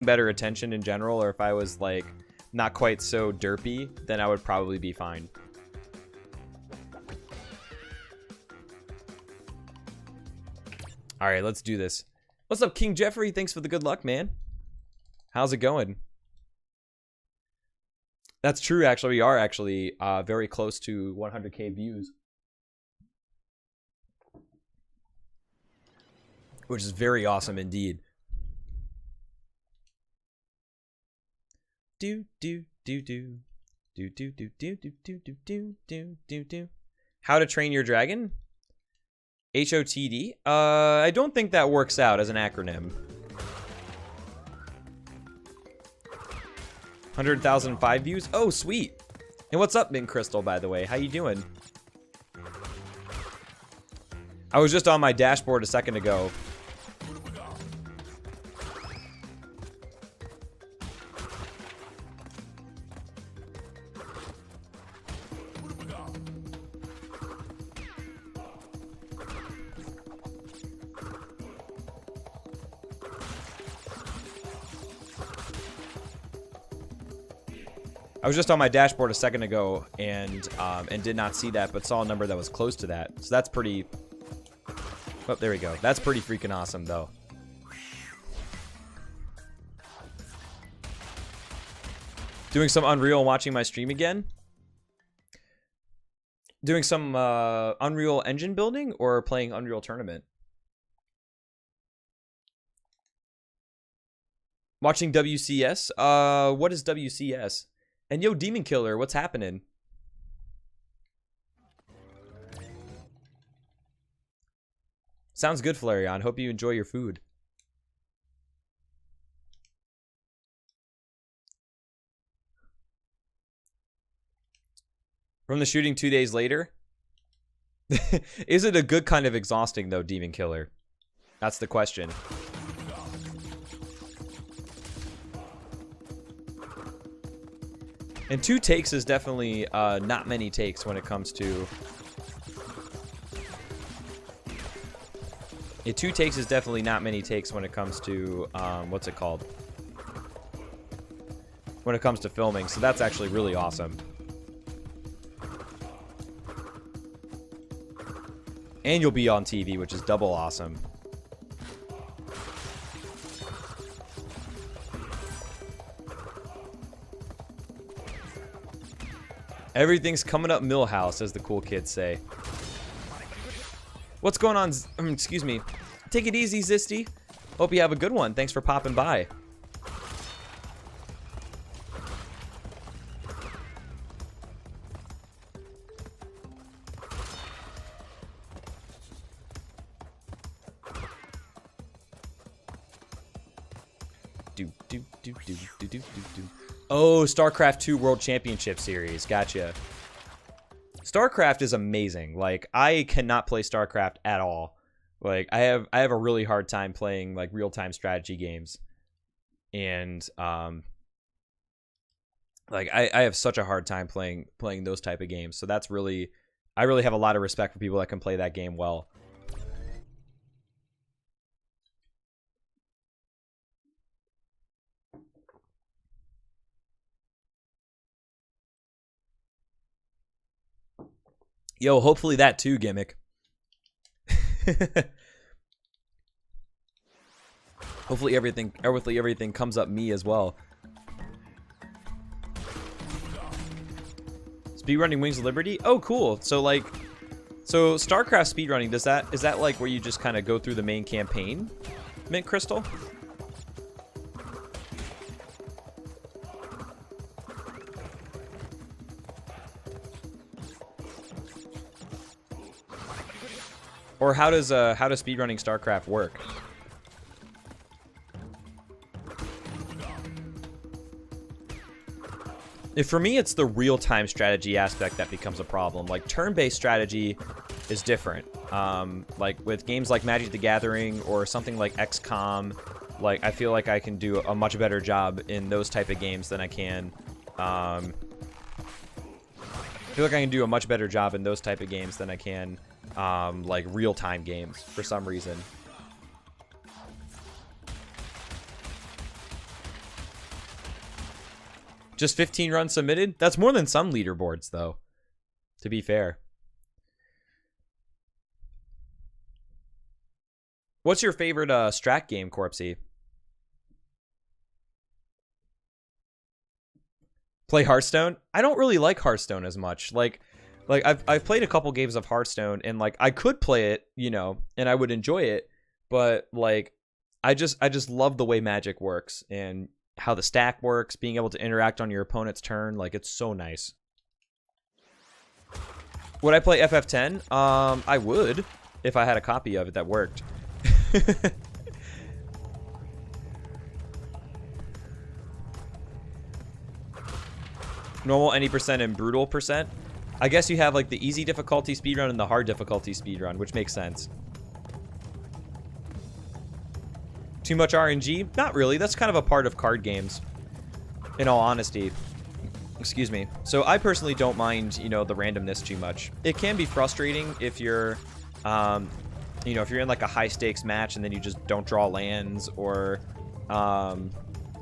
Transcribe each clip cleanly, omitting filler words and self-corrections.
better attention in general, or if I was like not quite so derpy, then I would probably be fine. All right, let's do this. What's up, King Jeffrey? Thanks for the good luck, man. How's it going? That's true, actually. We are actually very close to 100K views, which is very awesome indeed. Do do do do do do do do do do do do do do do. How to Train Your Dragon? HOTD? I don't think that works out as an acronym. 100,005 views? Oh, sweet. And what's up, Mint Crystal, by the way? How you doing? I was just on my dashboard a second ago. I was just on my dashboard a second ago and did not see that, but saw a number that was close to that. So that's pretty... Oh, there we go. That's pretty freaking awesome, though. Doing some Unreal and watching my stream again? Doing some Unreal Engine building or playing Unreal Tournament? Watching WCS? What is WCS? And yo, Demon Killer, what's happening? Sounds good, Flareon. Hope you enjoy your food. From the shooting 2 days later? Is it a good kind of exhausting, though, Demon Killer? That's the question. And 2 takes is definitely not many takes when it comes to... Yeah, 2 takes is definitely not many takes when it comes to, what's it called? When it comes to filming, so that's actually really awesome. And you'll be on TV, which is double awesome. Everything's coming up Millhouse, as the cool kids say. What's going on? Excuse me. Take it easy, Zisty. Hope you have a good one. Thanks for popping by. Oh, StarCraft 2 World Championship Series. Gotcha. StarCraft is amazing. Like, I cannot play StarCraft at all. Like, I have a really hard time playing like real-time strategy games. And like I have such a hard time playing those type of games. So that's really, I really have a lot of respect for people that can play that game well. Yo, hopefully that too, Gimmick. Hopefully everything comes up me as well. Speedrunning Wings of Liberty? Oh, cool. So like, so StarCraft speedrunning, is that like where you just kind of go through the main campaign, Mint Crystal? Or how does speedrunning StarCraft work? For me, it's the real-time strategy aspect that becomes a problem. Like, turn-based strategy is different. Like, with games like Magic the Gathering or something like XCOM, like, I feel like I can do a much better job in those type of games than I can... I feel like I can do a much better job in those type of games than I can, like, real-time games, for some reason. Just 15 runs submitted? That's more than some leaderboards, though, to be fair. What's your favorite strat game, Corpsey? Play Hearthstone? I don't really like Hearthstone as much. Like I've played a couple games of Hearthstone, and like I could play it, you know, and I would enjoy it, but like I just love the way Magic works and how the stack works, being able to interact on your opponent's turn. Like, it's so nice. Would I play FF10? I would, if I had a copy of it that worked. Normal, any percent, and brutal percent. I guess you have like the easy difficulty speedrun and the hard difficulty speedrun, which makes sense. Too much RNG? Not really. That's kind of a part of card games, in all honesty. Excuse me. So I personally don't mind, you know, the randomness too much. It can be frustrating if you're, you know, if you're in like a high stakes match and then you just don't draw lands, or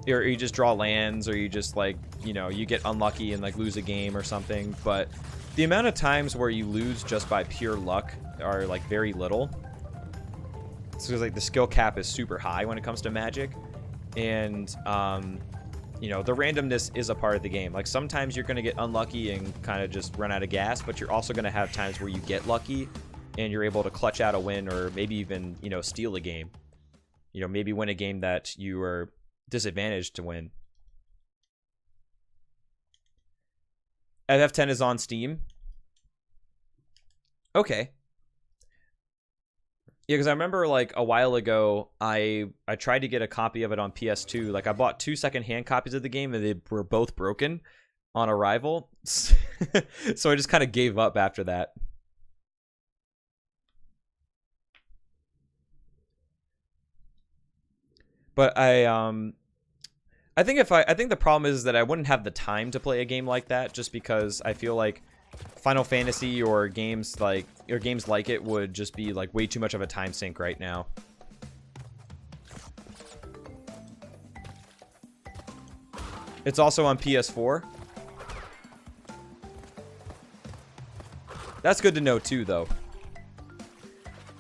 you just draw lands, or you just like, you know, you get unlucky and like lose a game or something. But the amount of times where you lose just by pure luck are like very little. So it's like the skill cap is super high when it comes to Magic, and you know, the randomness is a part of the game. Like, sometimes you're going to get unlucky and kind of just run out of gas, but you're also going to have times where you get lucky and you're able to clutch out a win, or maybe even, you know, steal a game. You know, maybe win a game that you were disadvantaged to win. FF10 is on Steam. Okay. Yeah, because I remember like a while ago, I tried to get a copy of it on PS2. Like, I bought 2 secondhand copies of the game, and they were both broken on arrival. So I just kind of gave up after that. But I think the problem is that I wouldn't have the time to play a game like that, just because I feel like Final Fantasy or games like it would just be like way too much of a time sink right now. It's also on PS4. That's good to know too, though.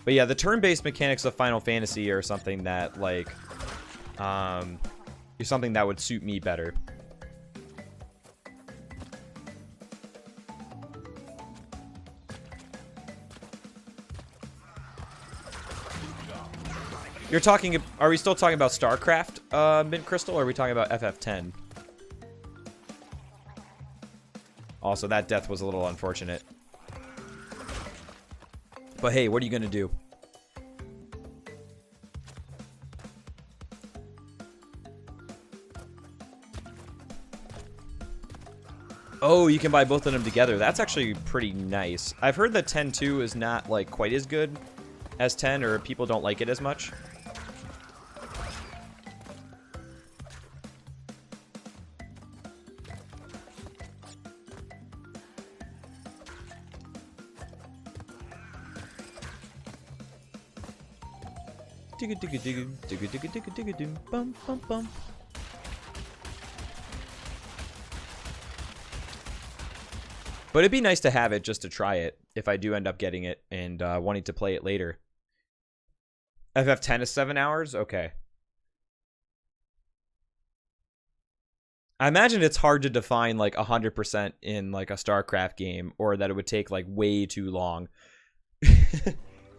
But yeah, the turn-based mechanics of Final Fantasy are something that like is something that would suit me better. You're talking, are we still talking about StarCraft, Mint Crystal, or are we talking about FF10? Also, that death was a little unfortunate. But hey, what are you gonna do? Oh, you can buy both of them together. That's actually pretty nice. I've heard that 10-2 is not like quite as good as 10, or people don't like it as much. Bum, bum, bum. But it'd be nice to have it just to try it if I do end up getting it and wanting to play it later. FF10 is 7 hours? Okay. I imagine it's hard to define like 100% in like a StarCraft game, or that it would take like way too long.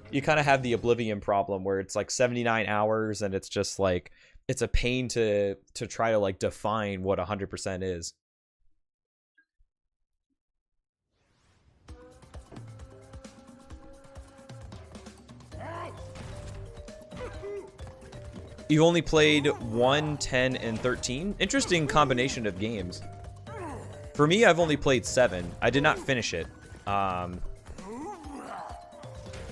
You kind of have the Oblivion problem where it's like 79 hours and it's just like, it's a pain to try to like define what 100% is. You only played 1, 10, and 13? Interesting combination of games. For me, I've only played 7. I did not finish it.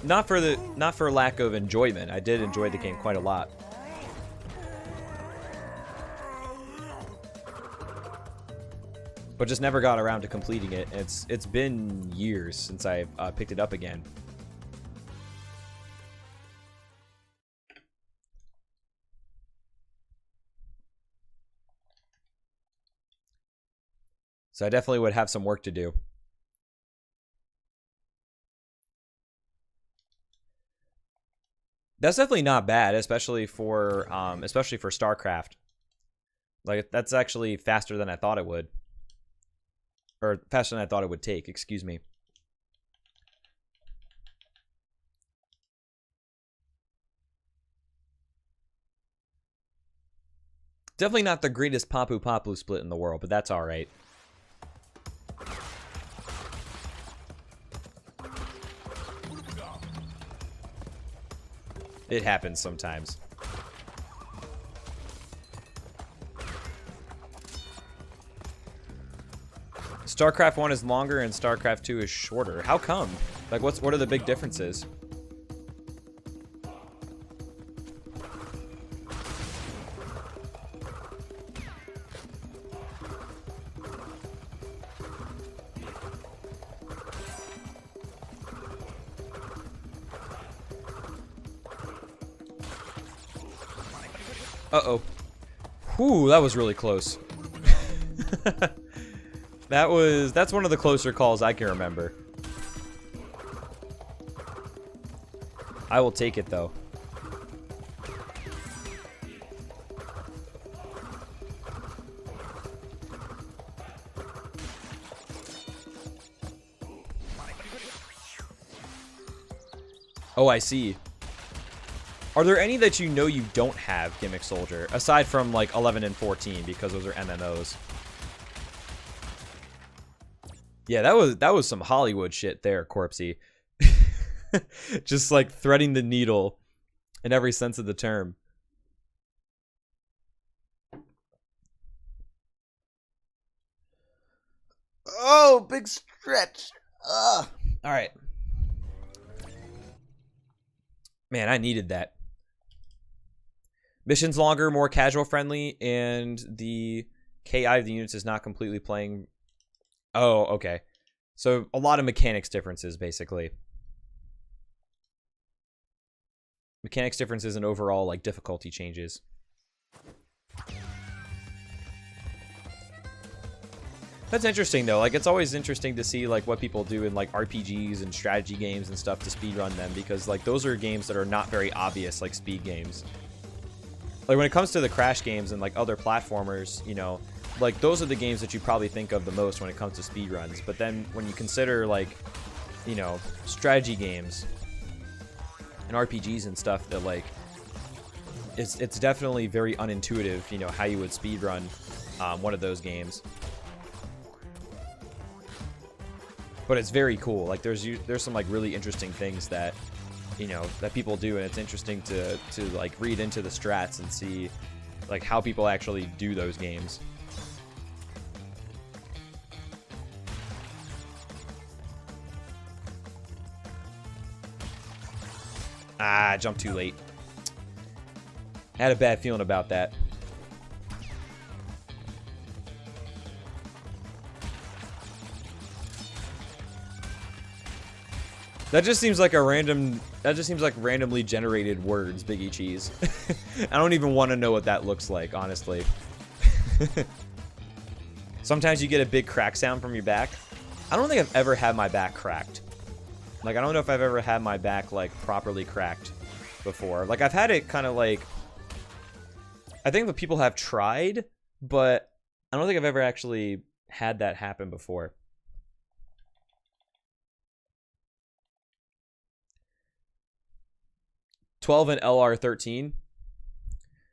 Not for lack of enjoyment. I did enjoy the game quite a lot. But just never got around to completing it. It's been years since I picked it up again. So I definitely would have some work to do. That's definitely not bad, especially for StarCraft. Like, that's actually faster than I thought it would. Or faster than I thought it would take, excuse me. Definitely not the greatest Papu Papu split in the world, but that's alright. It happens sometimes. StarCraft 1 is longer and StarCraft 2 is shorter. How come? Like, what are the big differences? Uh-oh. Whew, that was really close. That's one of the closer calls I can remember. I will take it though. Oh, I see. Are there any that you know you don't have, Gimmick Soldier, aside from like 11 and 14 because those are MMOs? Yeah, that was some Hollywood shit there, Corpsey. Just like threading the needle in every sense of the term. Oh, big stretch. Ugh. All right. Man, I needed that. Missions longer, more casual friendly, and the KI of the units is not completely playing. Oh, okay. So a lot of mechanics differences, basically. Mechanics differences and overall like difficulty changes. That's interesting though. Like, it's always interesting to see like what people do in like RPGs and strategy games and stuff to speedrun them, because like those are games that are not very obvious, like speed games. Like when it comes to the Crash games and like other platformers, you know, like those are the games that you probably think of the most when it comes to speedruns. But then when you consider like, you know, strategy games and RPGs and stuff, that like it's definitely very unintuitive, you know, how you would speedrun one of those games. But it's very cool. Like there's some like really interesting things that, you know, that people do, and it's interesting to like read into the strats and see like how people actually do those games. Ah, I jumped too late. I had a bad feeling about that. That just seems like randomly generated words, Biggie Cheese. I don't even want to know what that looks like, honestly. Sometimes you get a big crack sound from your back. I don't think I've ever had my back cracked. Like, I don't know if I've ever had my back, like, properly cracked before. Like, I've had it kind of, like... I think that people have tried, but I don't think I've ever actually had that happen before. $12 and LR13.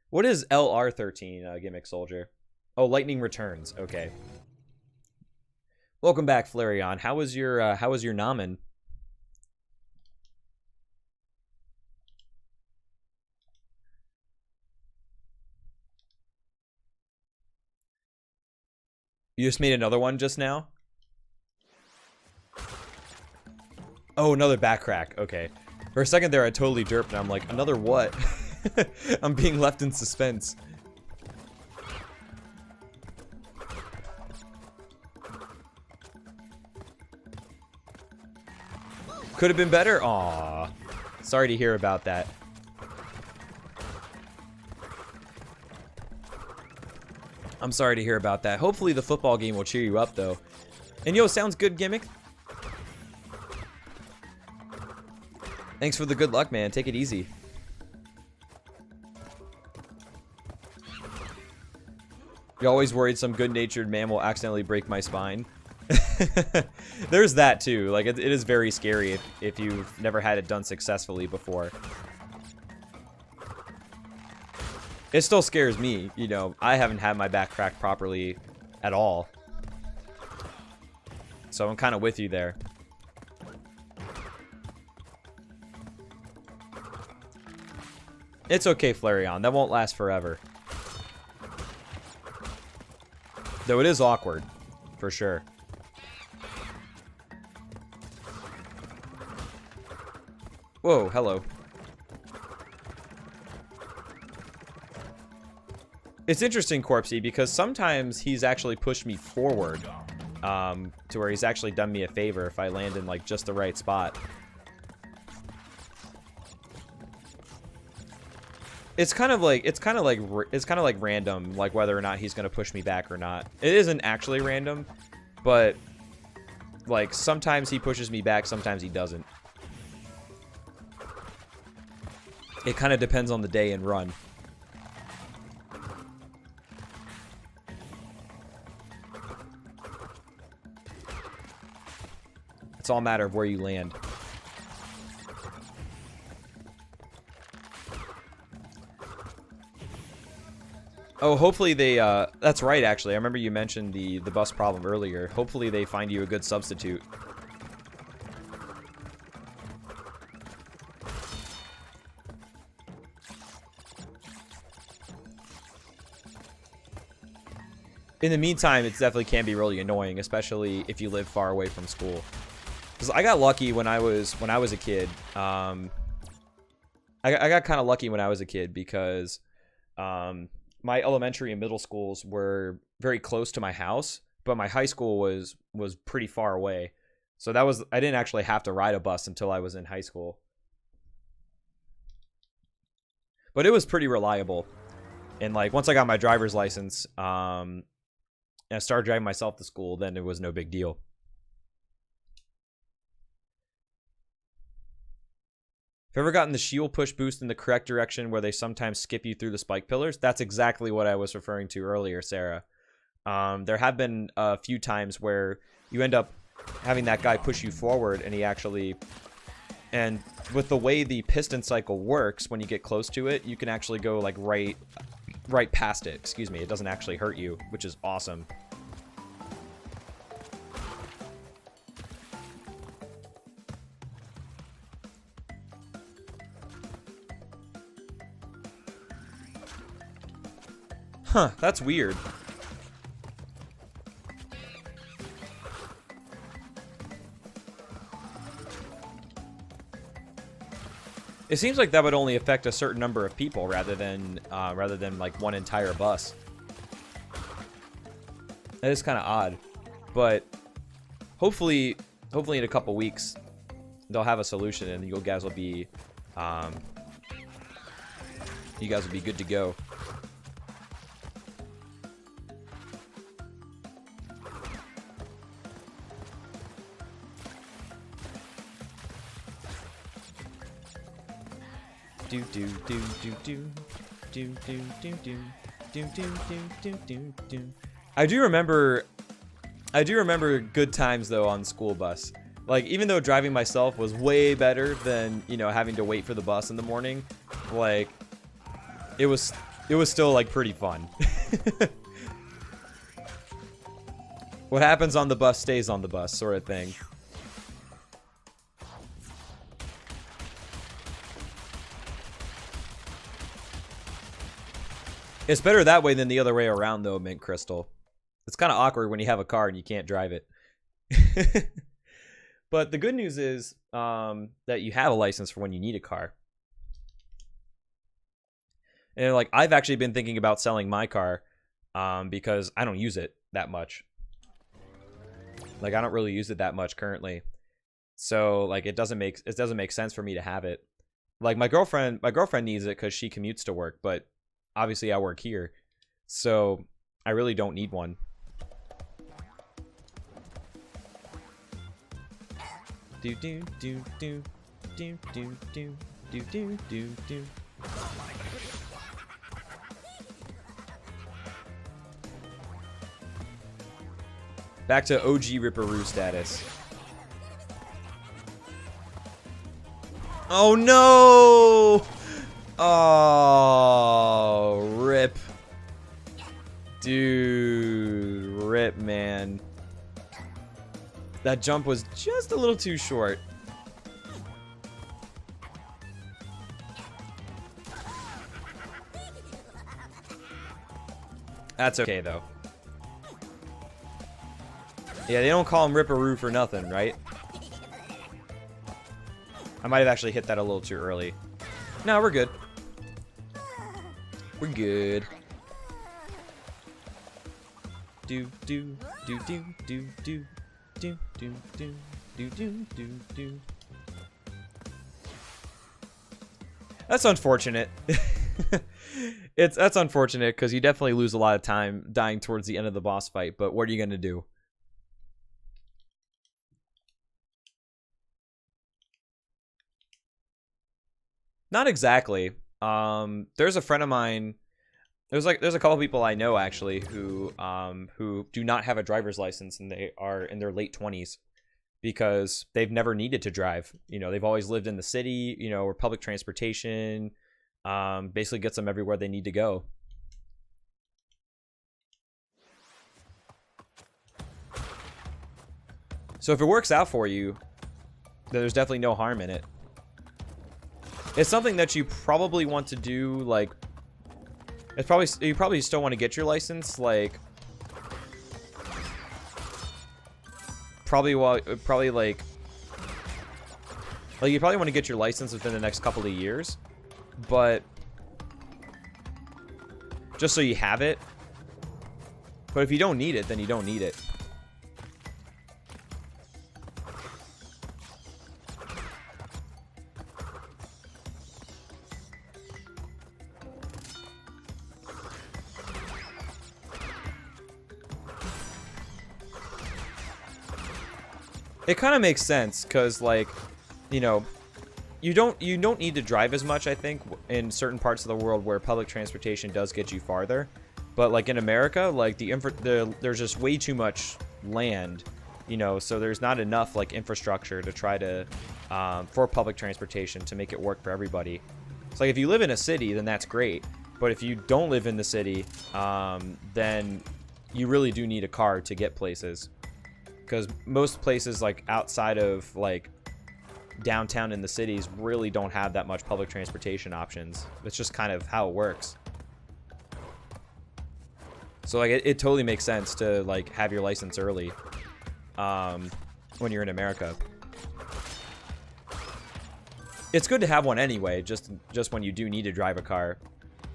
What is LR13, Gimmick Soldier? Oh, Lightning Returns. Okay. Welcome back, Flareon. How was your Namen? You just made another one just now? Oh, another back crack. Okay. For a second there, I totally derped, and I'm like, another what? I'm being left in suspense. Could have been better? Aw. Sorry to hear about that. I'm sorry to hear about that. Hopefully the football game will cheer you up, though. And yo, sounds good, Gimmick. Thanks for the good luck, man. Take it easy. You're always worried some good-natured man will accidentally break my spine. There's that, too. Like, it is very scary if you've never had it done successfully before. It still scares me, you know. I haven't had my back cracked properly at all. So I'm kind of with you there. It's okay, Flareon. That won't last forever. Though it is awkward, for sure. Whoa, hello. It's interesting, Corpsey, because sometimes he's actually pushed me forward, to where he's actually done me a favor if I land in like just the right spot. It's kind of like random, like whether or not he's gonna push me back or not. It isn't actually random, but like sometimes he pushes me back, sometimes he doesn't. It kind of depends on the day and run. It's all a matter of where you land. Oh, hopefully they, that's right, actually. I remember you mentioned the bus problem earlier. Hopefully they find you a good substitute. In the meantime, it definitely can be really annoying, especially if you live far away from school. Because I got lucky when I was a kid. I got kind of lucky when I was a kid because my elementary and middle schools were very close to my house, but my high school was pretty far away. So I didn't actually have to ride a bus until I was in high school. But it was pretty reliable. And like once I got my driver's license, and I started driving myself to school, then it was no big deal. Have you ever gotten the shield push boost in the correct direction where they sometimes skip you through the spike pillars? That's exactly what I was referring to earlier, Sarah. There have been a few times where you end up having that guy push you forward and he actually... And with the way the piston cycle works, when you get close to it, you can actually go like right past it. Excuse me, it doesn't actually hurt you, which is awesome. Huh, that's weird. It seems like that would only affect a certain number of people rather than like one entire bus. That is kind of odd, but hopefully in a couple weeks they'll have a solution and you guys will be good to go. I do remember good times though on school bus. Like even though driving myself was way better than, you know, having to wait for the bus in the morning, like it was still like pretty fun. What happens on the bus stays on the bus, sort of thing. It's better that way than the other way around, though, Mint Crystal. It's kind of awkward when you have a car and you can't drive it. But the good news is that you have a license for when you need a car. And like, I've actually been thinking about selling my car because I don't use it that much. Like, I don't really use it that much currently. So like, it doesn't make sense for me to have it. Like my girlfriend needs it because she commutes to work, but obviously I work here. So I really don't need one. Do do do do do do do do do do do. Back to OG Ripperoo status. Oh no! Oh, rip. Dude, rip, man. That jump was just a little too short. That's okay, though. Yeah, they don't call him Ripperoo for nothing, right? I might have actually hit that a little too early. No, we're good. We're good. Do do do do do do do do do do do do do. That's unfortunate. That's unfortunate because you definitely lose a lot of time dying towards the end of the boss fight. But what are you gonna do? Not exactly. There's a friend of mine. There's a couple people I know actually who do not have a driver's license and they are in their late 20s because they've never needed to drive. You know, they've always lived in the city. You know, or public transportation basically gets them everywhere they need to go. So if it works out for you, then there's definitely no harm in it. It's something that you probably want to do, like, you probably still want to get your license, like, probably like you probably want to get your license within the next couple of years, but just so you have it. But if you don't need it, then you don't need it. It kind of makes sense because, like, you know, you don't need to drive as much, I think, in certain parts of the world where public transportation does get you farther. But like in America, like there's just way too much land, you know, so there's not enough like infrastructure to try to for public transportation to make it work for everybody. So like if you live in a city, then that's great. But if you don't live in the city, then you really do need a car to get places. Because most places like outside of like downtown in the cities really don't have that much public transportation options. It's just kind of how it works. So like it totally makes sense to like have your license early when you're in America. It's good to have one anyway, just when you do need to drive a car.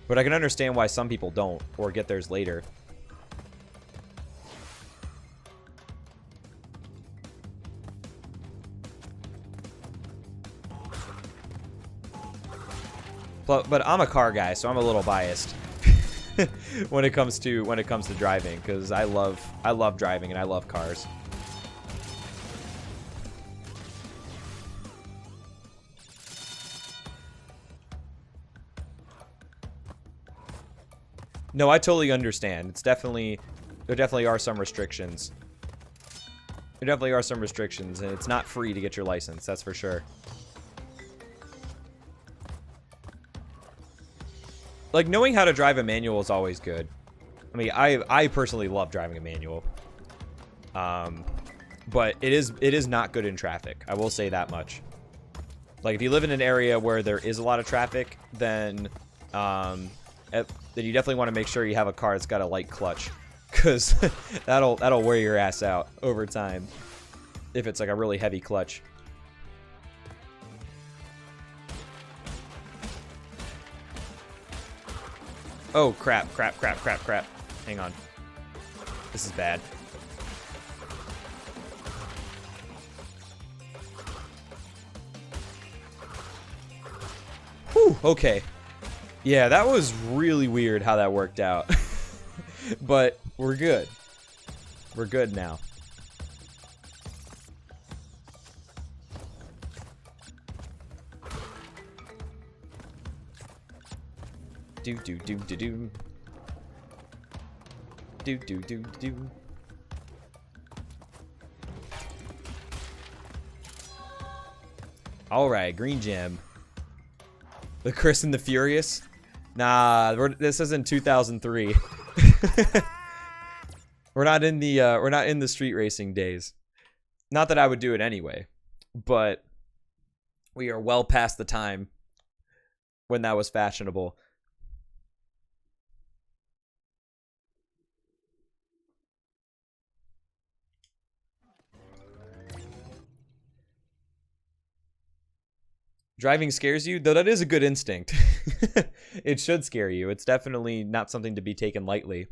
But I can understand why some people don't or get theirs later. But I'm a car guy, so I'm a little biased when it comes to driving, because I love driving and I love cars. No, I totally understand. There definitely are some restrictions. There definitely are some restrictions, and it's not free to get your license, that's for sure. Like, knowing how to drive a manual is always good. I mean, I personally love driving a manual. But it is not good in traffic. I will say that much. Like, if you live in an area where there is a lot of traffic, then you definitely want to make sure you have a car that's got a light clutch. Because that'll wear your ass out over time. If it's like a really heavy clutch. Oh, crap. Hang on. This is bad. Whew, okay. Yeah, that was really weird how that worked out. But we're good. We're good now. Do do do do do. Do do do do. All right, green gem. The Chris and the Furious. Nah, this isn't 2003. We're not in the street racing days. Not that I would do it anyway, but we are well past the time when that was fashionable. Driving scares you? Though that is a good instinct. It should scare you. It's definitely not something to be taken lightly.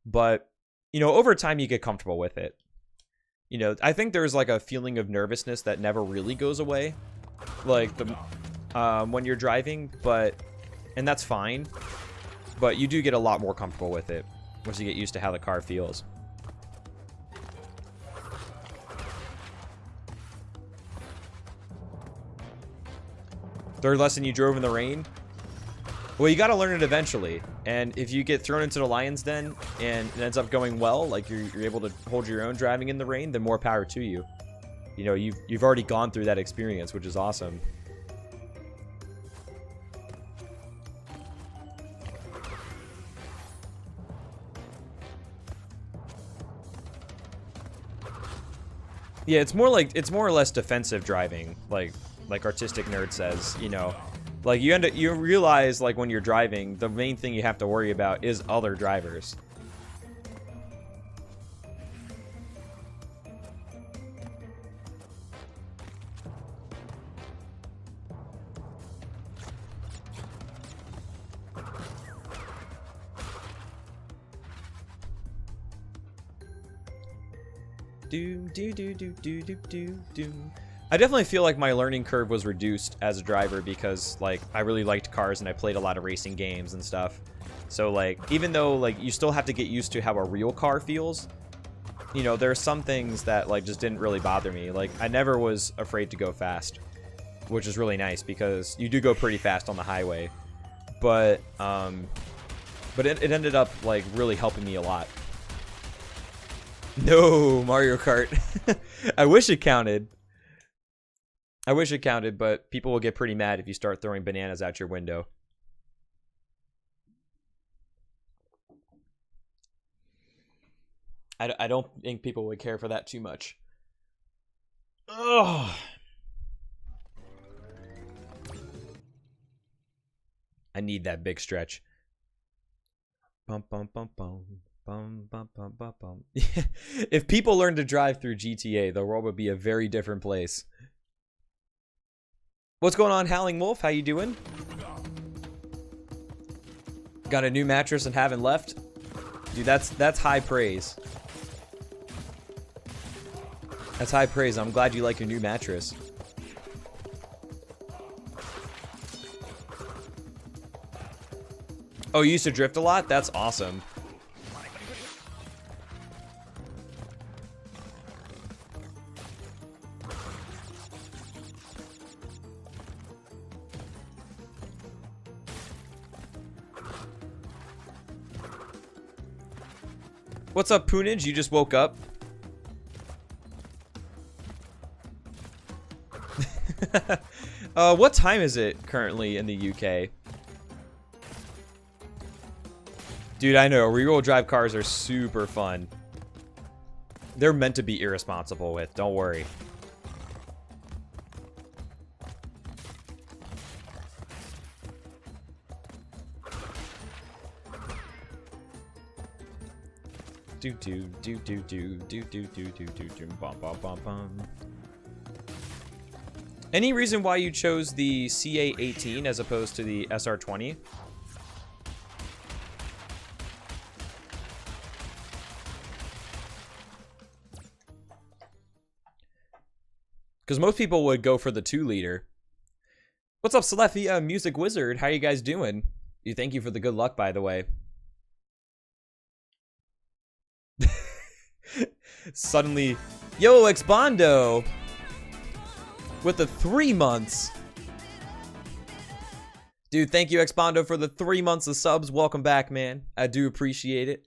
But, you know, over time you get comfortable with it. You know, I think there's like a feeling of nervousness that never really goes away. Like, when you're driving, and that's fine. But you do get a lot more comfortable with it once you get used to how the car feels. Third lesson, you drove in the rain? Well, you gotta learn it eventually. And if you get thrown into the lion's den and it ends up going well, like you're able to hold your own driving in the rain, then more power to you. You know, you've already gone through that experience, which is awesome. Yeah, it's more or less defensive driving, like Artistic Nerd says, you know. Like you realize like when you're driving, the main thing you have to worry about is other drivers. Do do do do do do do do. I definitely feel like my learning curve was reduced as a driver because, like, I really liked cars and I played a lot of racing games and stuff. So, like, even though, like, you still have to get used to how a real car feels, you know, there are some things that, like, just didn't really bother me. Like, I never was afraid to go fast, which is really nice because you do go pretty fast on the highway. But it ended up, like, really helping me a lot. No, Mario Kart. I wish it counted. I wish it counted, but people will get pretty mad if you start throwing bananas out your window. I don't think people would care for that too much. Ugh. I need that big stretch. Bum, bum, bum, bum. Bum, bum, bum, bum, bum. If people learned to drive through GTA, the world would be a very different place. What's going on, Howling Wolf? How you doing? Got a new mattress and haven't left? Dude, that's high praise. That's high praise. I'm glad you like your new mattress. Oh, you used to drift a lot? That's awesome. What's up, Poonage? You just woke up? What time is it currently in the UK? Dude, I know. Rear-wheel drive cars are super fun. They're meant to be irresponsible with. Don't worry. Do do do do do do do do do do do bum bum bum bum. Any reason why you chose the CA18 as opposed to the SR20? Because most people would go for the 2-liter. What's up, Celestia Music Wizard? How you guys doing? Thank you for the good luck, by the way. Suddenly, yo, Expondo with the 3 months. Dude, thank you, Expondo, for the 3 months of subs. Welcome back, man. I do appreciate it.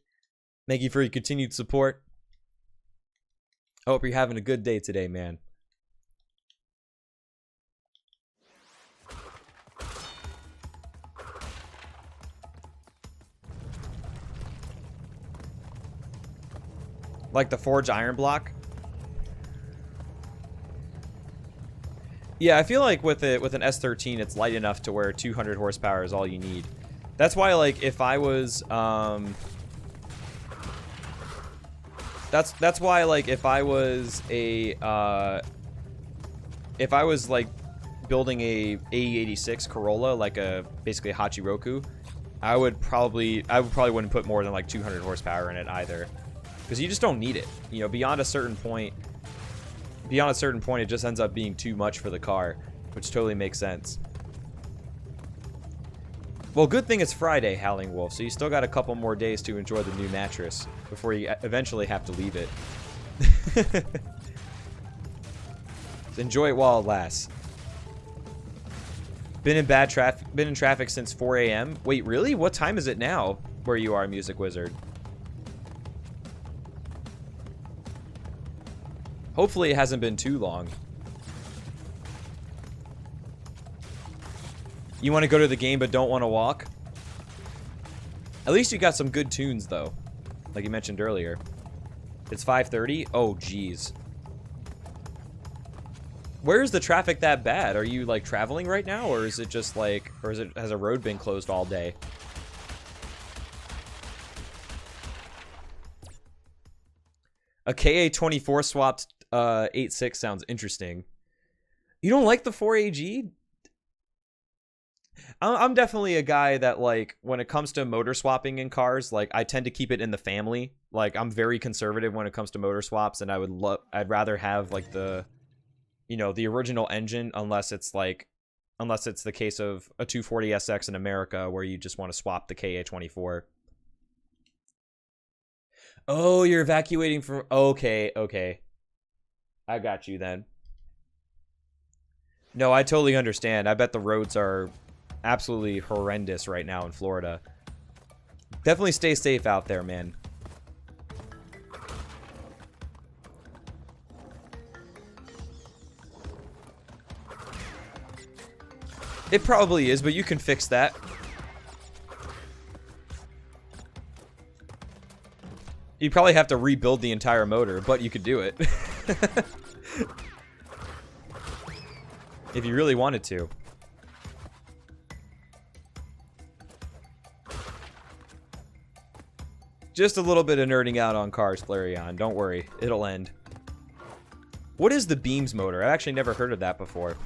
Thank you for your continued support. I hope you're having a good day today, man. Like the forged iron block? Yeah, I feel like with an S13, it's light enough to where 200 horsepower is all you need. That's why, like, if I was, that's why, like, if I was like building a AE86 Corolla, like basically a Hachiroku, I probably wouldn't put more than like 200 horsepower in it either, because you just don't need it. You know, beyond a certain point, it just ends up being too much for the car, which totally makes sense. Well, good thing it's Friday, Howling Wolf, so you still got a couple more days to enjoy the new mattress before you eventually have to leave it. So enjoy it while it lasts. Been in traffic since 4 a.m. Wait, really? What time is it now where you are, Music Wizard? Hopefully it hasn't been too long. You want to go to the game but don't want to walk? At least you got some good tunes, though. Like you mentioned earlier. It's 5:30? Oh, jeez. Where's the traffic that bad? Are you, like, traveling right now? Or is it just, like... Or has a road been closed all day? A KA24 swapped 8.6 sounds interesting. You don't like the 4AG? I'm definitely a guy that, like, when it comes to motor swapping in cars, like, I tend to keep it in the family. Like, I'm very conservative when it comes to motor swaps, and I'd rather have, like, the, you know, the original engine, unless it's the case of a 240SX in America where you just want to swap the KA24. Oh, you're evacuating from... Okay, okay. I got you then. No, I totally understand. I bet the roads are absolutely horrendous right now in Florida. Definitely stay safe out there, man. It probably is, but you can fix that. You'd probably have to rebuild the entire motor, but you could do it. If you really wanted to. Just a little bit of nerding out on cars, Flareon. Don't worry, it'll end. What is the Beams motor? I've actually never heard of that before.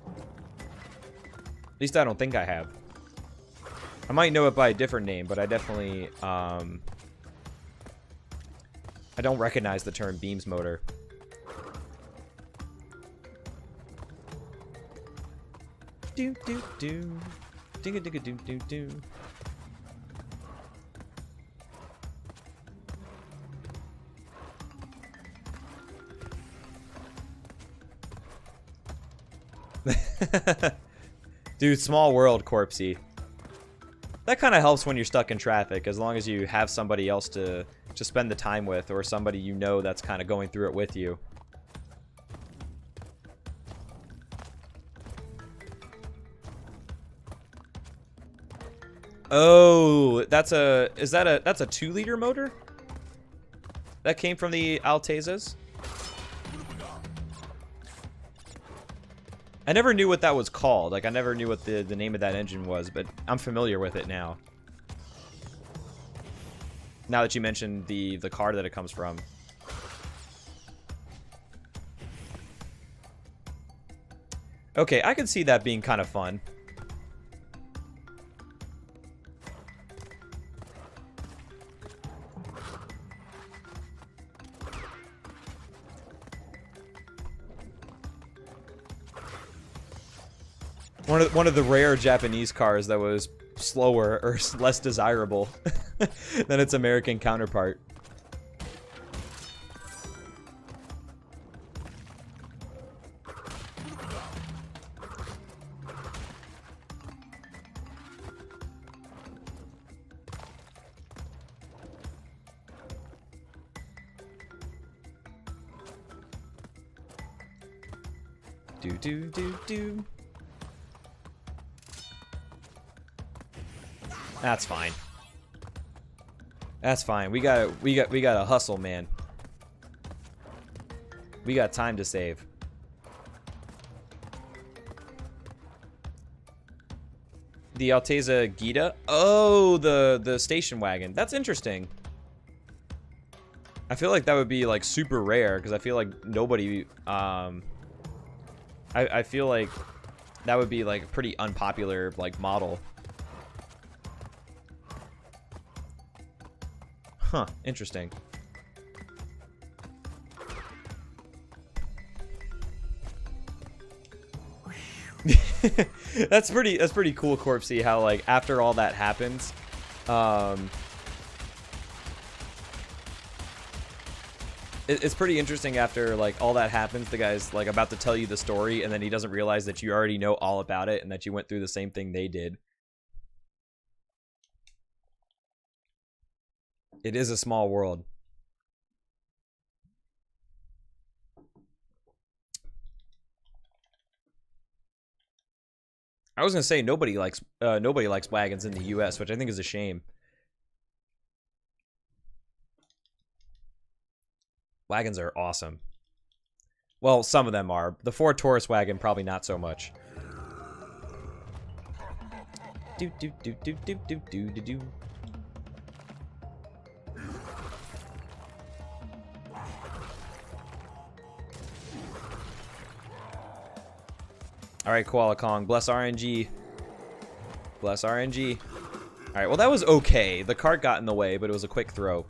At least I don't think I have. I might know it by a different name, but I definitely, I don't recognize the term Beams motor. Do do do. Digga digga do do do. Dude, small world, Corpsey. That kind of helps when you're stuck in traffic, as long as you have somebody else to spend the time with, or somebody you know that's kind of going through it with you. Oh, that's a 2-liter motor? That came from the Altezas? I never knew what that was called. Like, I never knew what the name of that engine was, but I'm familiar with it now. Now that you mentioned the car that it comes from. Okay, I can see that being kind of fun. One of the rare Japanese cars that was slower or less desirable than its American counterpart. Do. That's fine. That's fine. We gotta hustle, man. We got time to save. The Alteza Gita? Oh, the station wagon. That's interesting. I feel like that would be like super rare because I feel like nobody I feel like that would be like a pretty unpopular like model. Huh, interesting. That's pretty cool, Corpsey, how like after all that happens, it's pretty interesting after like all that happens, the guy's like about to tell you the story and then he doesn't realize that you already know all about it and that you went through the same thing they did. It is a small world. I was gonna say nobody likes wagons in the U.S., which I think is a shame. Wagons are awesome. Well, some of them are. The Ford Taurus wagon, probably not so much. Do do do do do do do do do. All right, Koala Kong, bless RNG. Bless RNG. All right, well that was okay. The cart got in the way, but it was a quick throw.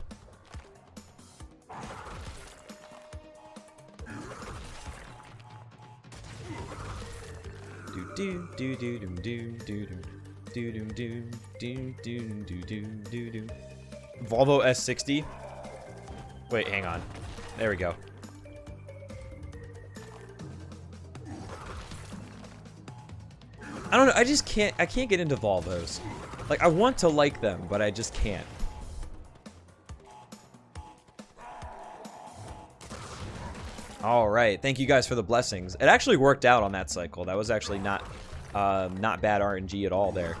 Do do do do do do do do do do do do do do. Volvo S60. Wait, hang on. There we go. I don't know. I just can't. I can't get into Volvos. Like I want to like them, but I just can't. All right, thank you guys for the blessings. It actually worked out on that cycle. That was actually not bad RNG at all there.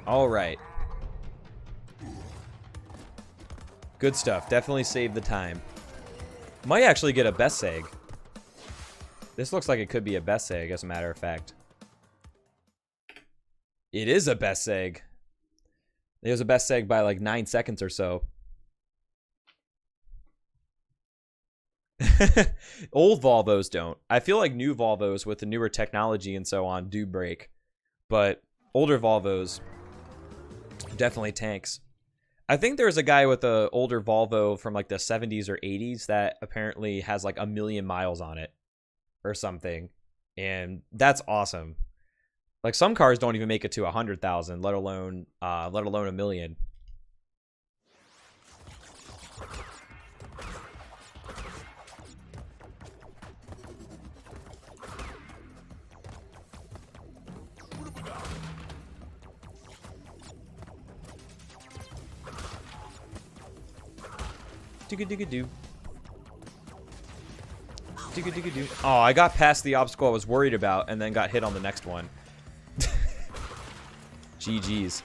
All right. Good stuff. Definitely saved the time. Might actually get a best egg. This looks like it could be a best egg, as a matter of fact. It is a best egg. It was a best egg by like 9 seconds or so. Old Volvos don't. I feel like new Volvos with the newer technology and so on do break. But older Volvos definitely tanks. I think there's a guy with a older Volvo from like the 70s or 80s that apparently has like 1 million miles on it or something. And that's awesome. Like some cars don't even make it to 100,000, let alone 1 million. Digga-digga-doo. Digga-digga-doo. Oh, I got past the obstacle I was worried about and then got hit on the next one. GG's.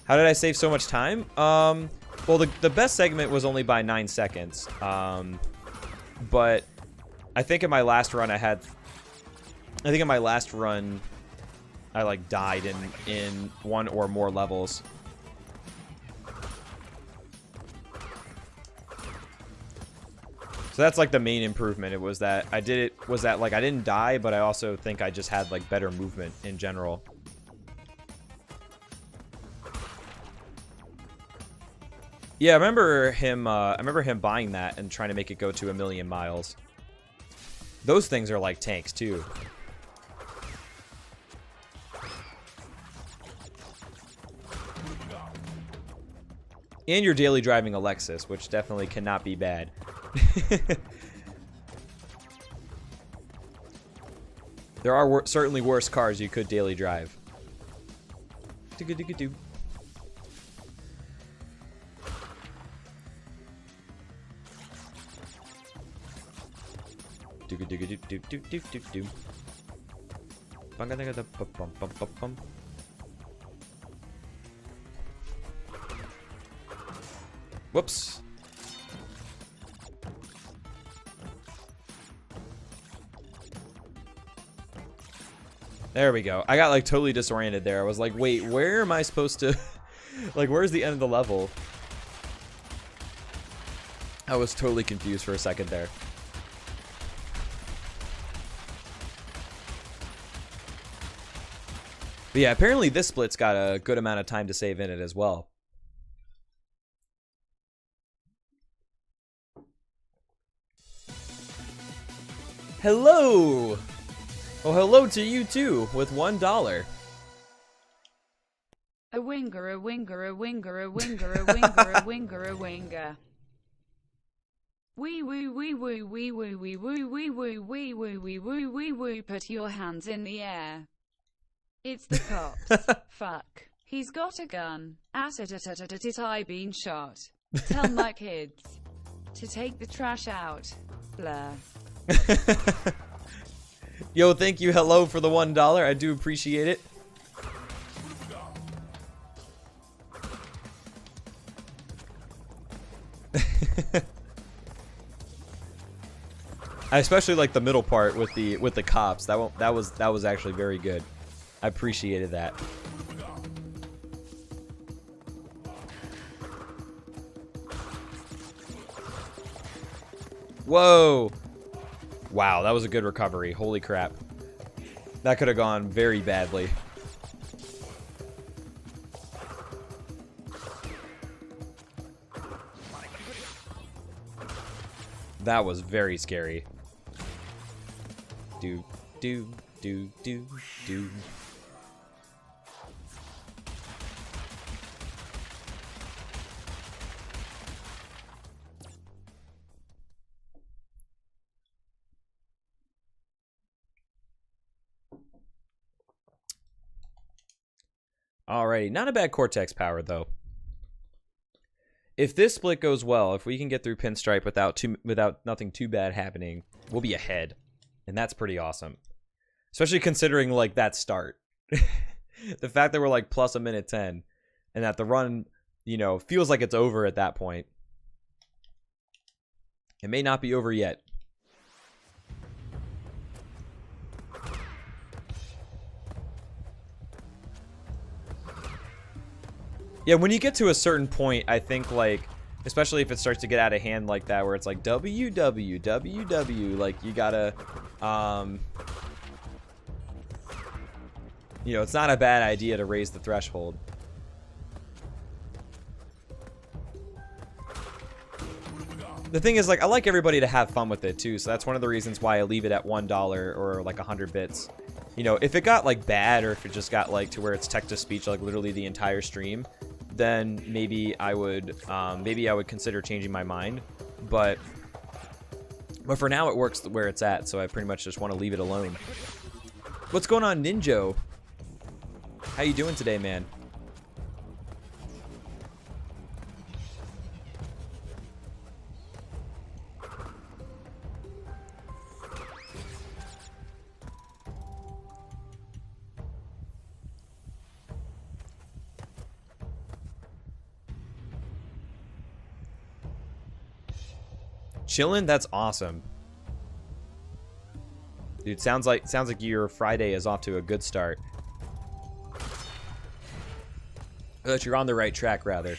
How did I save so much time? Well, the best segment was only by 9 seconds. But I think in my last run I like died in 1 or more levels. So that's like the main improvement. It was that I didn't die, but I also think I just had like better movement in general. Yeah, I remember him buying that and trying to make it go to 1 million miles. Those things are like tanks too. And you're daily driving a Lexus, which definitely cannot be bad. There are certainly worse cars you could daily drive. Do-go-do-go-do. Do-go-do-go-do-do-do-do-do-do. Bum-ga-da-ga-da-bum-bum-bum-bum. Whoops. There we go. I got like totally disoriented there. I was like, wait, where am I supposed to... like, where's the end of the level? I was totally confused for a second there. But yeah, apparently this split's got a good amount of time to save in it as well. Hello! Oh, hello to you too, with $1. A winger, a winger, a winger, a winger, a winger, a winger, a winger. Wee woo wee woo wee woo wee woo wee woo wee woo wee woo wee woo. Put your hands in the air. It's the cops. Fuck. He's got a gun. I been shot. Tell my kids to take the trash out. Blur. Yo, thank you, hello, for the $1. I do appreciate it. I especially like the middle part with the cops. That was actually very good. I appreciated that. Whoa. Wow, that was a good recovery. Holy crap. That could have gone very badly. That was very scary. Do, do, do, do, do. Alrighty, not a bad Cortex power though. If this split goes well, if we can get through Pinstripe without nothing too bad happening, we'll be ahead, and that's pretty awesome. Especially considering like that start, the fact that we're like plus a minute 10, and that the run, you know, feels like it's over at that point. It may not be over yet. Yeah, when you get to a certain point, I think, like, especially if it starts to get out of hand like that, where it's like, WW, like, you gotta, you know, it's not a bad idea to raise the threshold. The thing is, like, I like everybody to have fun with it, too, so that's one of the reasons why I leave it at $1 or, like, 100 bits. You know, if it got, like, bad, or if it just got, like, to where it's text-to-speech, like, literally the entire stream, then maybe I would consider changing my mind. But for now, it works where it's at, so I pretty much just want to leave it alone. What's going on, Ninjo? How you doing today, man? Chillin'? That's awesome. Dude, sounds like your Friday is off to a good start. Or that you're on the right track, rather.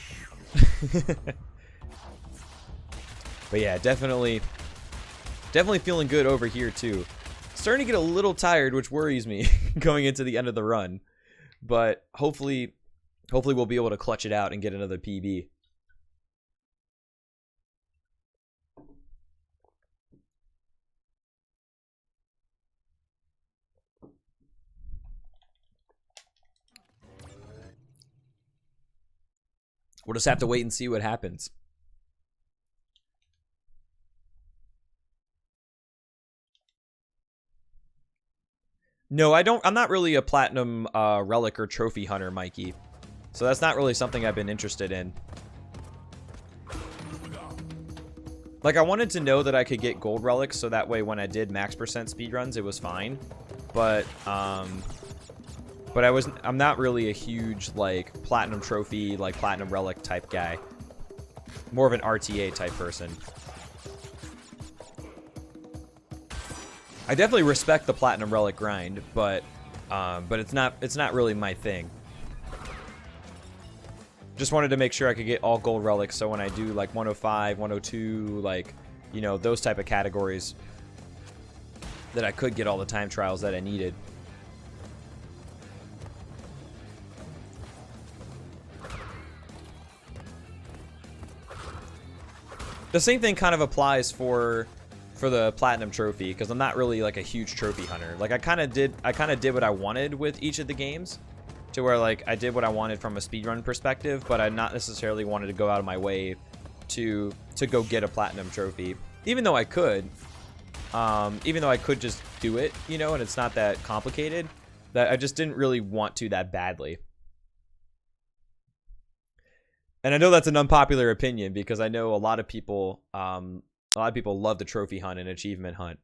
But yeah, definitely feeling good over here too. Starting to get a little tired, which worries me going into the end of the run. But hopefully we'll be able to clutch it out and get another PB. We'll just have to wait and see what happens. No, I don't. I'm not really a platinum relic or trophy hunter, Mikey. So that's not really something I've been interested in. Like, I wanted to know that I could get gold relics, so that way when I did max percent speedruns, it was fine. But I'm not really a huge, like, platinum trophy, like, platinum relic type guy. More of an RTA type person. I definitely respect the platinum relic grind, but it's not really my thing. Just wanted to make sure I could get all gold relics, so when I do like 105, 102, like, you know, those type of categories, that I could get all the time trials that I needed. The same thing kind of applies for the platinum trophy, because I'm not really like a huge trophy hunter. Like, I kind of did what I wanted with each of the games, to where like I did what I wanted from a speedrun perspective, but I not necessarily wanted to go out of my way to go get a platinum trophy, even though I could just do it, you know, and it's not that complicated. That I just didn't really want to that badly. And I know that's an unpopular opinion, because I know a lot of people love the trophy hunt and achievement hunt,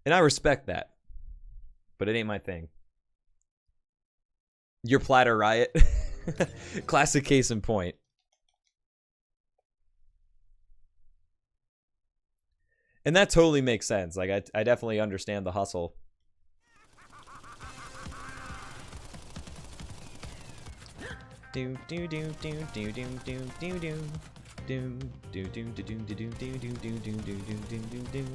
and I respect that, but it ain't my thing. Your platter riot. Classic case in point. And that totally makes sense. Like, I definitely understand the hustle. Do do do do do do do do do.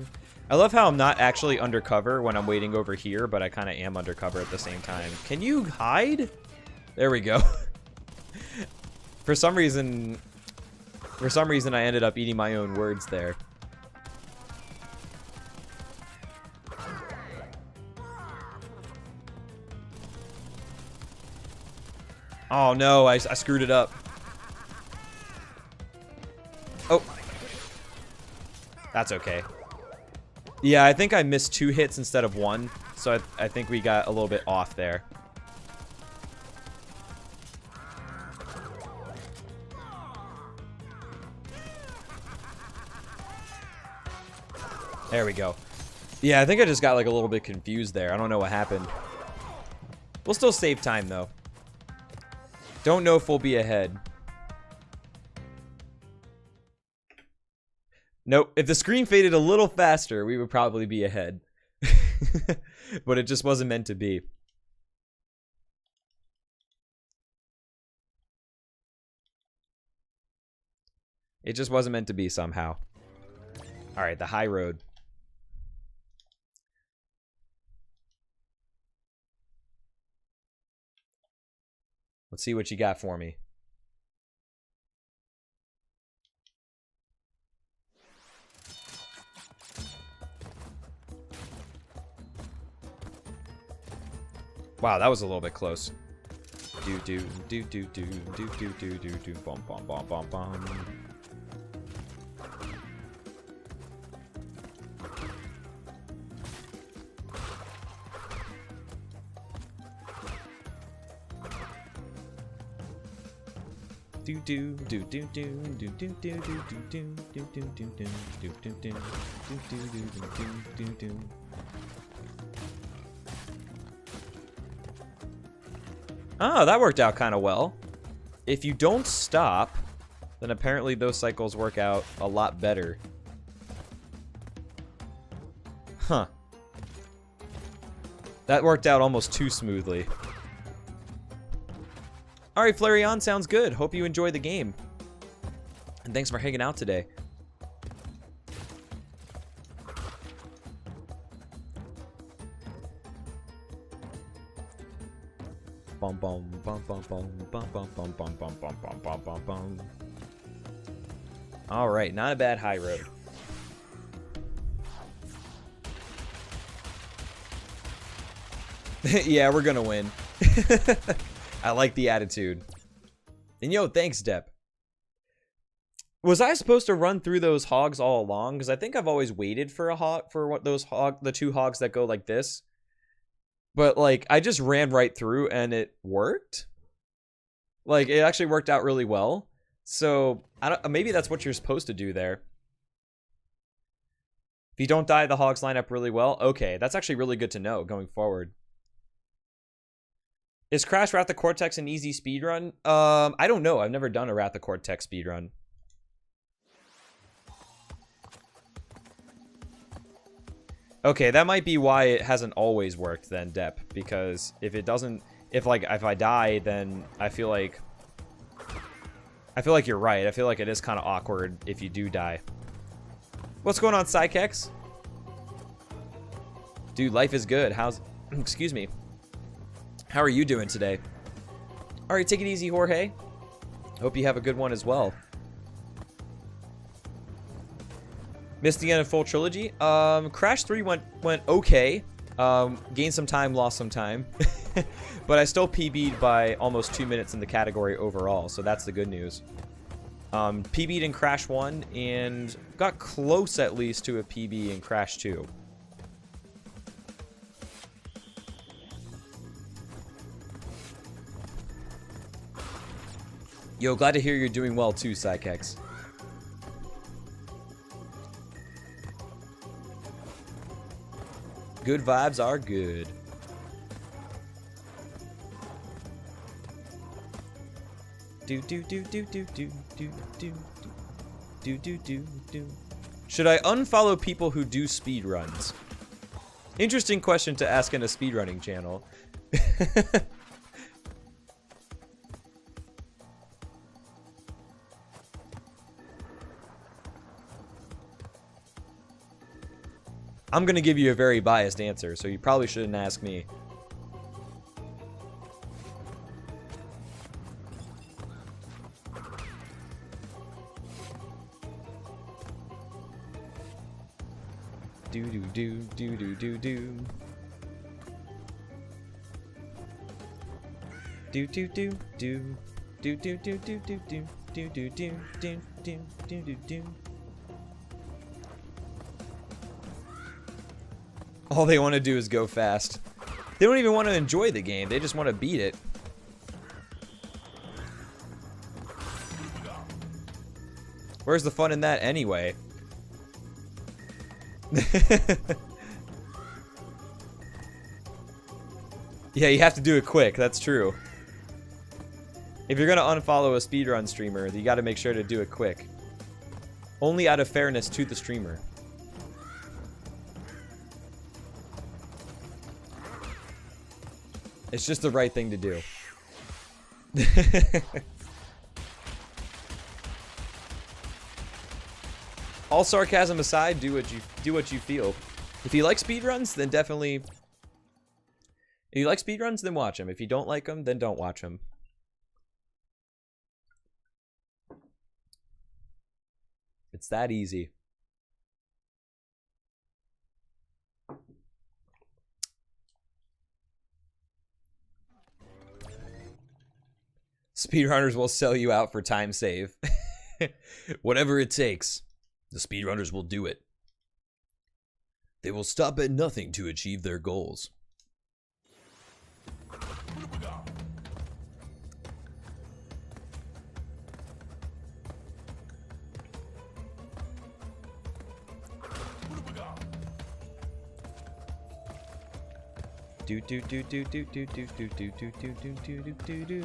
I love how I'm not actually undercover when I'm waiting over here, but I kind of am undercover at the same time. Can you hide? There we go. For some reason I ended up eating my own words there. Oh no, I screwed it up. Oh. That's okay. Yeah, I think I missed 2 hits instead of 1, so I think we got a little bit off there. There we go. Yeah, I think I just got like a little bit confused there. I don't know what happened. We'll still save time though. Don't know if we'll be ahead. Nope. If the screen faded a little faster, we would probably be ahead. But it just wasn't meant to be. It just wasn't meant to be somehow. Alright, the high road. Let's see what you got for me. Wow, that was a little bit close. Do do do do do do do do do do bum bum bum bum bum. Do do do do do do do do do do do do do do do do do do do do. Oh, that worked out kind of well. If you don't stop, then apparently those cycles work out a lot better. Huh. That worked out almost too smoothly. Alright, Flareon, sounds good. Hope you enjoy the game. And thanks for hanging out today. Bum bum bum bum bum bum bum bum bum bum bum bum bum bum bum. Alright, not a bad high road. Yeah, we're gonna win. I like the attitude. And yo, thanks, Depp. Was I supposed to run through those hogs all along? Because I think I've always waited for a hog, for what those the 2 hogs that go like this. But like, I just ran right through and it worked. Like, it actually worked out really well. So, I don't, maybe that's what you're supposed to do there. If you don't die, the hogs line up really well. Okay, that's actually really good to know going forward. Is Crash Wrath of Cortex an easy speedrun? I don't know. I've never done a Wrath of Cortex speedrun. Okay, that might be why it hasn't always worked then, Depp. Because if it doesn't, if I die, then I feel like you're right. I feel like it is kind of awkward if you do die. What's going on, Psychex? Dude, life is good. How's... Excuse me. How are you doing today? Alright, take it easy, Jorge. Hope you have a good one as well. Missed the end of full trilogy. Crash 3 went okay. Gained some time, lost some time. But I still PB'd by almost 2 minutes in the category overall, so that's the good news. PB'd in Crash 1 and got close at least to a PB in Crash 2. Yo, glad to hear you're doing well too, Psychex. Good vibes are good. Should I unfollow people who do speedruns? Interesting question to ask in a speedrunning channel. I'm gonna give you a very biased answer, so you probably shouldn't ask me. Do do do do do do do. Do do do do do do do do do do do do do do do do do. All they want to do is go fast. They don't even want to enjoy the game. They just want to beat it. Where's the fun in that anyway? Yeah, you have to do it quick. That's true. If you're going to unfollow a speedrun streamer, you got to make sure to do it quick. Only out of fairness to the streamer. It's just the right thing to do. All sarcasm aside, do what you feel. If you like speedruns, then definitely. If you like speedruns, then watch them. If you don't like them, then don't watch them. It's that easy. Speedrunners will sell you out for time save. Whatever it takes, the speedrunners will do it. They will stop at nothing to achieve their goals. Do do do do do do do do do do do do do do do.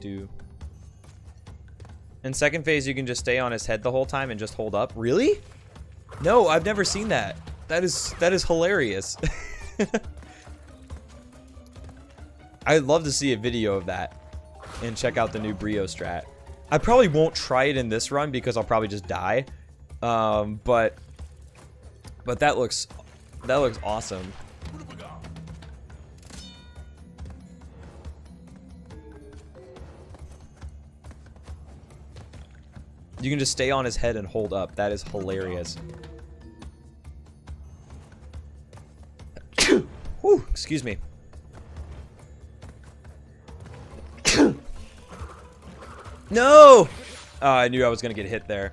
Do. In second phase, you can just stay on his head the whole time and just hold up. Really? No, I've never seen that. That is hilarious. I'd love to see a video of that and check out the new Brio strat. I probably won't try it in this run because I'll probably just die. But that looks awesome. You can just stay on his head and hold up. That is hilarious. Whew, excuse me. No! Oh, I knew I was gonna get hit there.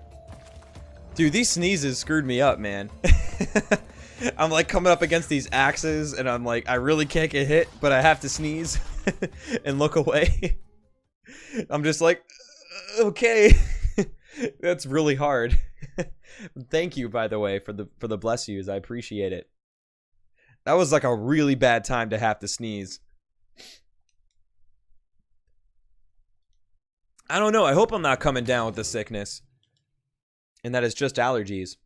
Dude, these sneezes screwed me up, man. I'm like coming up against these axes, and I'm like, I really can't get hit, but I have to sneeze and look away. I'm just like, okay. That's really hard. Thank you, by the way, for the bless yous. I appreciate it. That was like a really bad time to have to sneeze. I don't know. I hope I'm not coming down with the sickness. And that it's just allergies.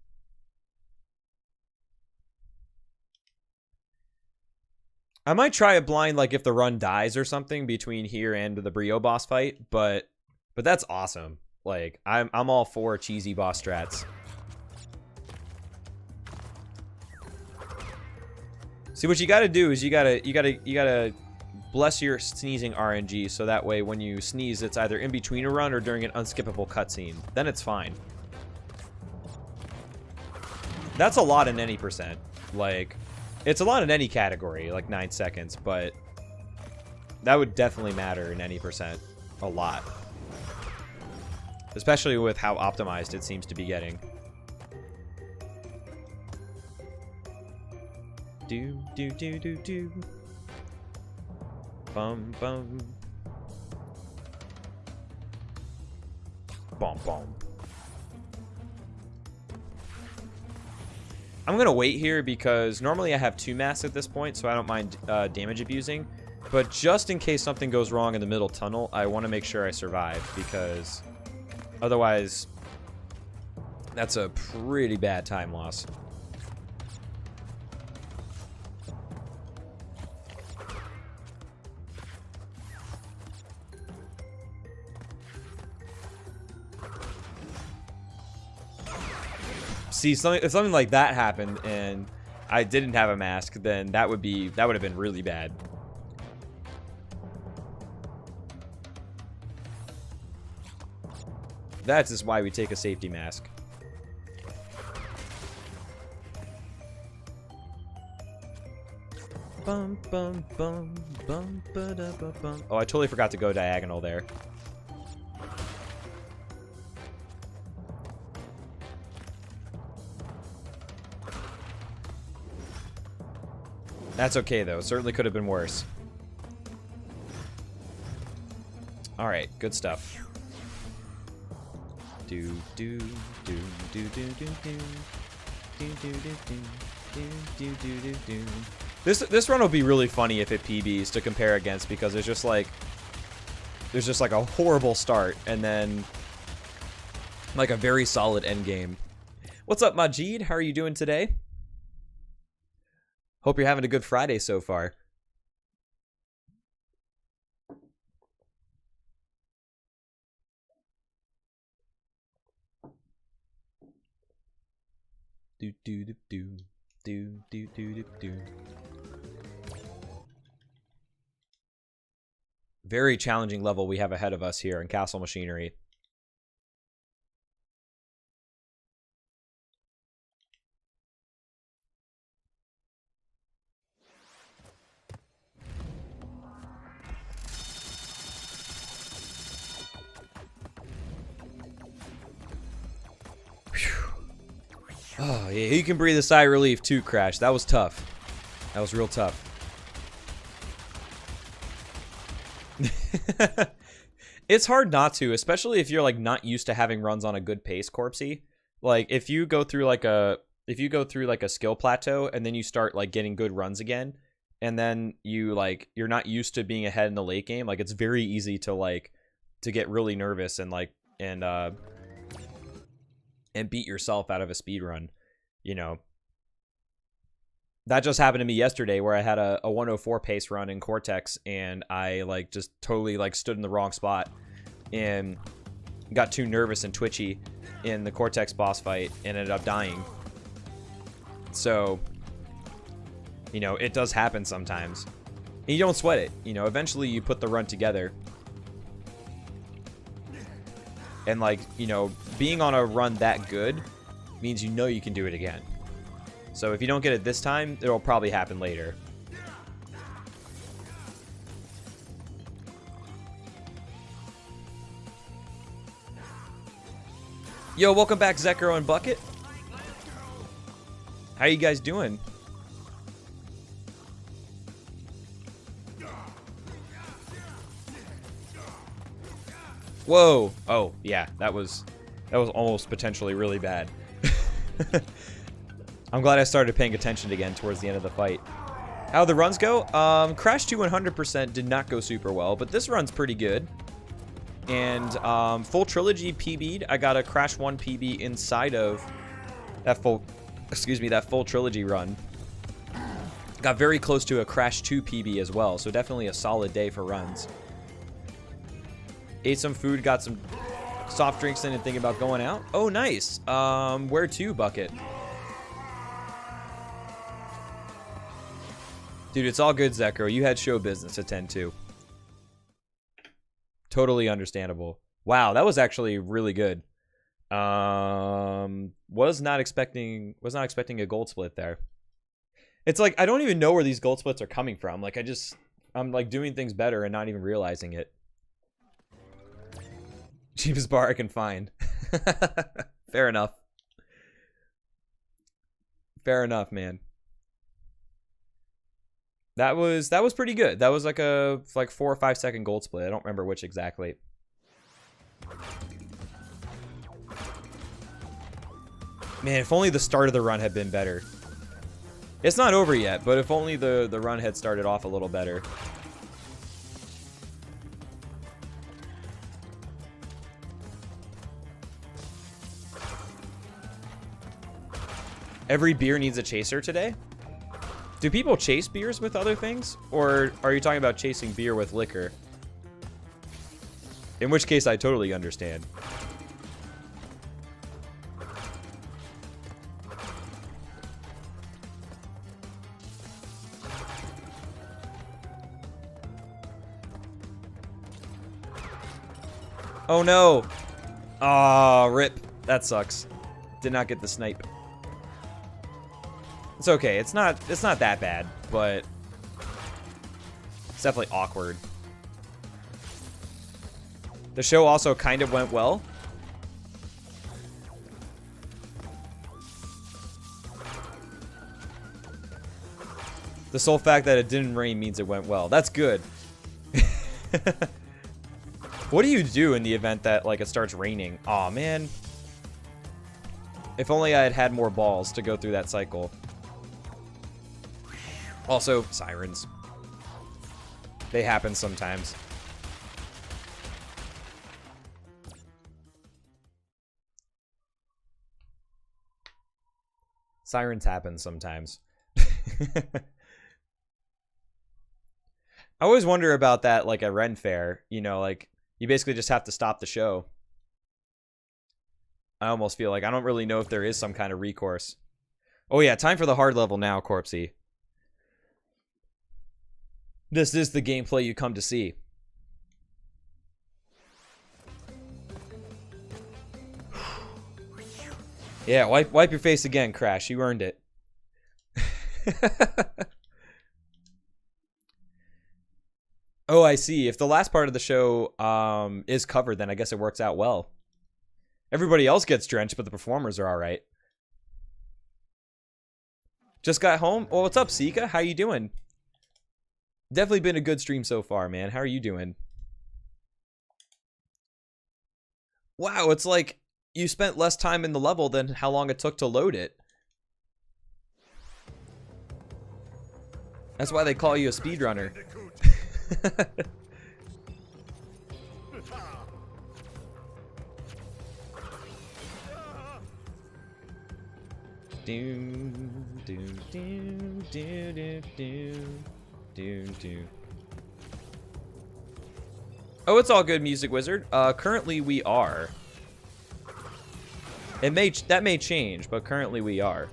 I might try it blind, like if the run dies or something between here and the Brio boss fight, but that's awesome. Like I'm all for cheesy boss strats. See, what you got to do is you gotta bless your sneezing RNG, so that way when you sneeze, it's either in between a run or during an unskippable cutscene. Then it's fine. That's a lot in any percent. Like, it's a lot in any category, like 9 seconds, but that would definitely matter in any percent. A lot. Especially with how optimized it seems to be getting. Do, do, do, do, do. Bum, bum. Bum, bum. I'm gonna wait here because normally I have 2 masks at this point, so I don't mind damage abusing. But just in case something goes wrong in the middle tunnel, I want to make sure I survive, because otherwise that's a pretty bad time loss. See, if something like that happened and I didn't have a mask, then that would have been really bad. That's just why we take a safety mask. Bum, bum, bum, bum, ba da ba bum. Oh, I totally forgot to go diagonal there. That's okay, though. Certainly could have been worse. Alright, good stuff. Do do do do do do do do do do do do do do. This run will be really funny if it PBs to compare against, because there's just like a horrible start and then like a very solid end game. What's up, Majid? How are you doing today? Hope you're having a good Friday so far. Do do do do do do do do do. Very challenging level we have ahead of us here in Castle Machinery. Oh, yeah, you can breathe a sigh of relief too, Crash. That was tough. That was real tough. It's hard not to, especially if you're like not used to having runs on a good pace, Corpsey. Like if you go through like a skill plateau and then you start like getting good runs again, and then you're not used to being ahead in the late game, like it's very easy to get really nervous and and beat yourself out of a speed run, you know. That just happened to me yesterday, where I had a 104 pace run in Cortex, and I just totally stood in the wrong spot and got too nervous and twitchy in the Cortex boss fight and ended up dying. So, you know, it does happen sometimes. And you don't sweat it, you know, eventually you put the run together. And you know, being on a run that good means you know you can do it again. So if you don't get it this time, it'll probably happen later. Yo, welcome back, Zekro and Bucket. How you guys doing? Whoa. Oh, yeah, that was almost potentially really bad. I'm glad I started paying attention again towards the end of the fight. How'd the runs go? Crash 2 100% did not go super well, but this run's pretty good. And full trilogy PB'd. I got a Crash 1 PB inside of that full trilogy run. Got very close to a Crash 2 PB as well, so definitely a solid day for runs. Ate some food, got some soft drinks in and thinking about going out. Oh, nice. Where to, Bucket? Dude, it's all good, Zekro. You had show business to tend to. Totally understandable. Wow, that was actually really good. Was not expecting a gold split there. It's like I don't even know where these gold splits are coming from. Like I'm like doing things better and not even realizing it. Cheapest bar I can find. Fair enough. Fair enough, man. That was pretty good. That was like a 4 or 5 second gold split. I don't remember which exactly. Man, if only the start of the run had been better. It's not over yet, but if only the run had started off a little better. Every beer needs a chaser today? Do people chase beers with other things? Or are you talking about chasing beer with liquor? In which case, I totally understand. Oh no! Aw, rip. That sucks. Did not get the snipe. It's okay. It's not that bad, but it's definitely awkward. The show also kind of went well. The sole fact that it didn't rain means it went well. That's good. What do you do in the event that like it starts raining? Aw, man. If only I had had more balls to go through that cycle. Also, sirens. They happen sometimes. Sirens happen sometimes. I always wonder about that, like at Ren Fair. You know, like, you basically just have to stop the show. I almost feel like I don't really know if there is some kind of recourse. Oh yeah, time for the hard level now, Corpsey. This is the gameplay you come to see. Yeah, wipe your face again, Crash. You earned it. Oh, I see. If the last part of the show is covered, then I guess it works out well. Everybody else gets drenched, but the performers are all right. Just got home? Well, what's up, Sika? How you doing? Definitely been a good stream so far, man. How are you doing? Wow, it's like you spent less time in the level than how long it took to load it. That's why they call you a speedrunner. Oh, it's all good, Music Wizard. Currently we are. That may change, but currently we are.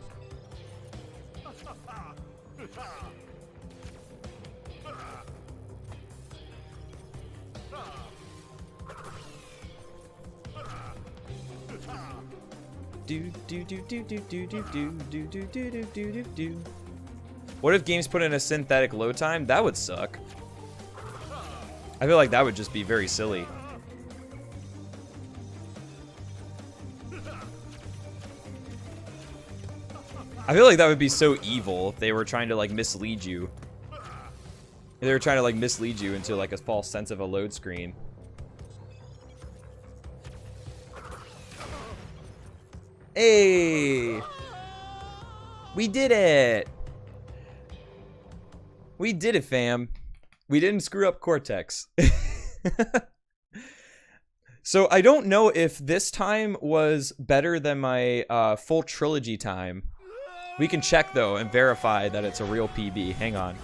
What if games put in a synthetic load time? That would suck. I feel like that would just be very silly. I feel like that would be so evil if they were trying to like mislead you. If they were trying to like mislead you into like a false sense of a load screen. Hey! We did it! We did it, fam. We didn't screw up Cortex. So I don't know if this time was better than my full trilogy time. We can check though and verify that it's a real PB. Hang on.